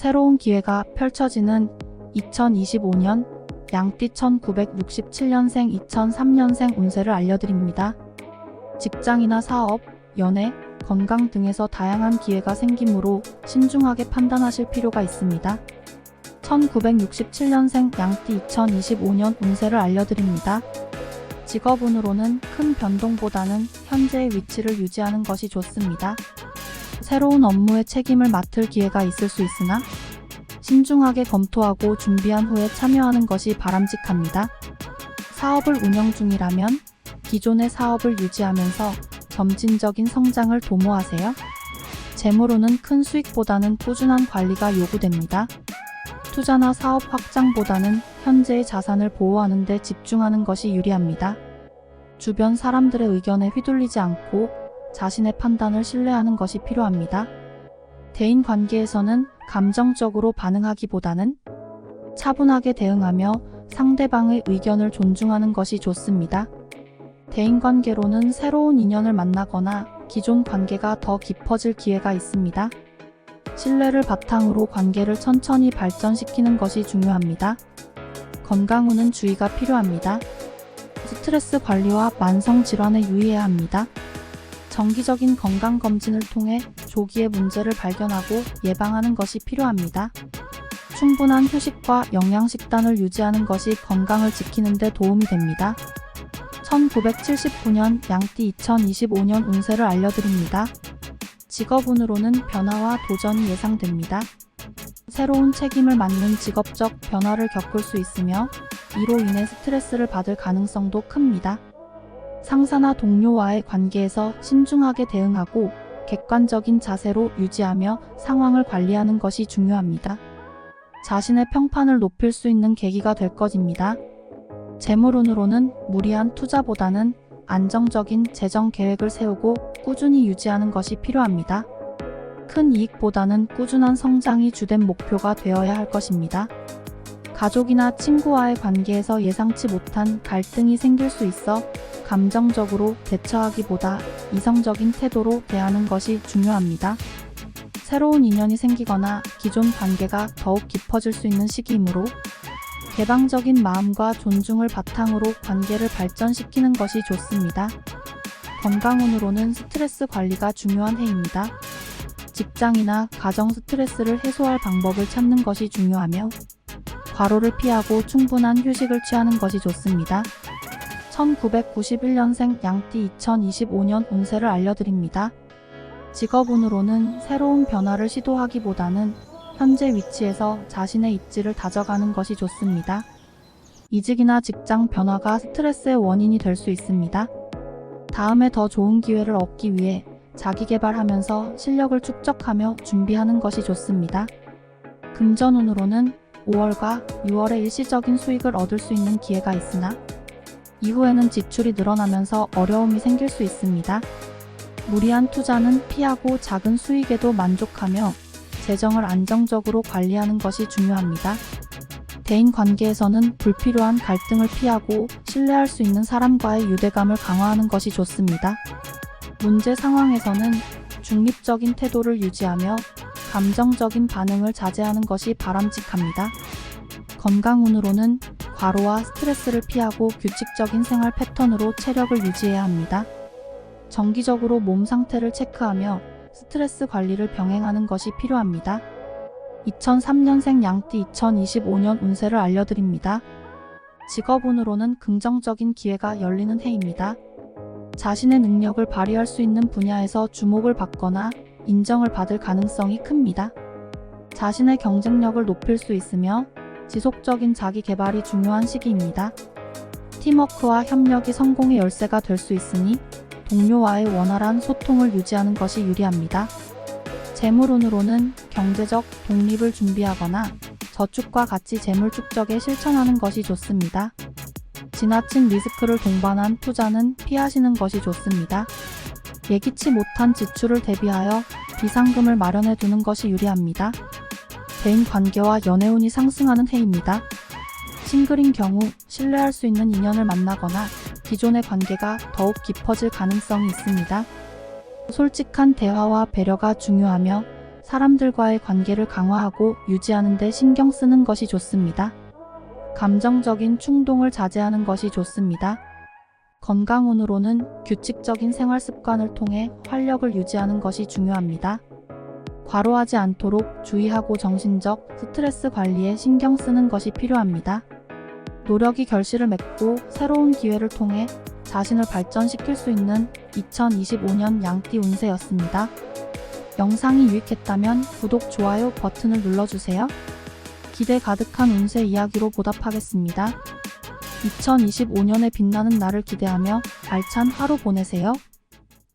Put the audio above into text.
새로운 기회가 펼쳐지는 2025년 양띠 1967년생 2003년생 운세를 알려드립니다. 직장이나 사업, 연애, 건강 등에서 다양한 기회가 생기므로 신중하게 판단하실 필요가 있습니다. 1967년생 양띠 2025년 운세를 알려드립니다. 직업운으로는 큰 변동보다는 현재의 위치를 유지하는 것이 좋습니다. 새로운 업무에 책임을 맡을 기회가 있을 수 있으나 신중하게 검토하고 준비한 후에 참여하는 것이 바람직합니다. 사업을 운영 중이라면 기존의 사업을 유지하면서 점진적인 성장을 도모하세요. 재물운은 큰 수익보다는 꾸준한 관리가 요구됩니다. 투자나 사업 확장보다는 현재의 자산을 보호하는 데 집중하는 것이 유리합니다. 주변 사람들의 의견에 휘둘리지 않고 자신의 판단을 신뢰하는 것이 필요합니다. 대인 관계에서는 감정적으로 반응하기보다는 차분하게 대응하며 상대방의 의견을 존중하는 것이 좋습니다. 대인관계로는 새로운 인연을 만나거나 기존 관계가 더 깊어질 기회가 있습니다. 신뢰를 바탕으로 관계를 천천히 발전시키는 것이 중요합니다. 건강운은 주의가 필요합니다. 스트레스 관리와 만성 질환에 유의해야 합니다. 정기적인 건강검진을 통해 조기에 문제를 발견하고 예방하는 것이 필요합니다. 충분한 휴식과 영양식단을 유지하는 것이 건강을 지키는 데 도움이 됩니다. 1979년 양띠 2025년 운세를 알려드립니다. 직업운으로는 변화와 도전이 예상됩니다. 새로운 책임을 맡는 직업적 변화를 겪을 수 있으며 이로 인해 스트레스를 받을 가능성도 큽니다. 상사나 동료와의 관계에서 신중하게 대응하고 객관적인 자세로 유지하며 상황을 관리하는 것이 중요합니다. 자신의 평판을 높일 수 있는 계기가 될 것입니다. 재물운으로는 무리한 투자보다는 안정적인 재정 계획을 세우고 꾸준히 유지하는 것이 필요합니다. 큰 이익보다는 꾸준한 성장이 주된 목표가 되어야 할 것입니다. 가족이나 친구와의 관계에서 예상치 못한 갈등이 생길 수 있어 감정적으로 대처하기보다 이성적인 태도로 대하는 것이 중요합니다. 새로운 인연이 생기거나 기존 관계가 더욱 깊어질 수 있는 시기이므로 개방적인 마음과 존중을 바탕으로 관계를 발전시키는 것이 좋습니다. 건강운으로는 스트레스 관리가 중요한 해입니다. 직장이나 가정 스트레스를 해소할 방법을 찾는 것이 중요하며 과로를 피하고 충분한 휴식을 취하는 것이 좋습니다. 1991년생 양띠 2025년 운세를 알려드립니다. 직업운으로는 새로운 변화를 시도하기보다는 현재 위치에서 자신의 입지를 다져가는 것이 좋습니다. 이직이나 직장 변화가 스트레스의 원인이 될 수 있습니다. 다음에 더 좋은 기회를 얻기 위해 자기 개발하면서 실력을 축적하며 준비하는 것이 좋습니다. 금전운으로는 5월과 6월에 일시적인 수익을 얻을 수 있는 기회가 있으나 이후에는 지출이 늘어나면서 어려움이 생길 수 있습니다. 무리한 투자는 피하고 작은 수익에도 만족하며 재정을 안정적으로 관리하는 것이 중요합니다. 대인 관계에서는 불필요한 갈등을 피하고 신뢰할 수 있는 사람과의 유대감을 강화하는 것이 좋습니다. 문제 상황에서는 중립적인 태도를 유지하며 감정적인 반응을 자제하는 것이 바람직합니다. 건강운으로는 과로와 스트레스를 피하고 규칙적인 생활 패턴으로 체력을 유지해야 합니다. 정기적으로 몸 상태를 체크하며 스트레스 관리를 병행하는 것이 필요합니다. 2003년생 양띠 2025년 운세를 알려드립니다. 직업운으로는 긍정적인 기회가 열리는 해입니다. 자신의 능력을 발휘할 수 있는 분야에서 주목을 받거나 인정을 받을 가능성이 큽니다. 자신의 경쟁력을 높일 수 있으며 지속적인 자기 개발이 중요한 시기입니다. 팀워크와 협력이 성공의 열쇠가 될 수 있으니 동료와의 원활한 소통을 유지하는 것이 유리합니다. 재물운으로는 경제적 독립을 준비하거나 저축과 같이 재물 축적에 실천하는 것이 좋습니다. 지나친 리스크를 동반한 투자는 피하시는 것이 좋습니다. 예기치 못한 지출을 대비하여 비상금을 마련해 두는 것이 유리합니다. 대인 관계와 연애운이 상승하는 해입니다. 싱글인 경우 신뢰할 수 있는 인연을 만나거나 기존의 관계가 더욱 깊어질 가능성이 있습니다. 솔직한 대화와 배려가 중요하며 사람들과의 관계를 강화하고 유지하는 데 신경 쓰는 것이 좋습니다. 감정적인 충동을 자제하는 것이 좋습니다. 건강운으로는 규칙적인 생활 습관을 통해 활력을 유지하는 것이 중요합니다. 과로하지 않도록 주의하고 정신적 스트레스 관리에 신경 쓰는 것이 필요합니다. 노력이 결실을 맺고 새로운 기회를 통해 자신을 발전시킬 수 있는 2025년 양띠 운세였습니다. 영상이 유익했다면 구독, 좋아요 버튼을 눌러주세요. 기대 가득한 운세 이야기로 보답하겠습니다. 2025년에 빛나는 날을 기대하며 알찬 하루 보내세요.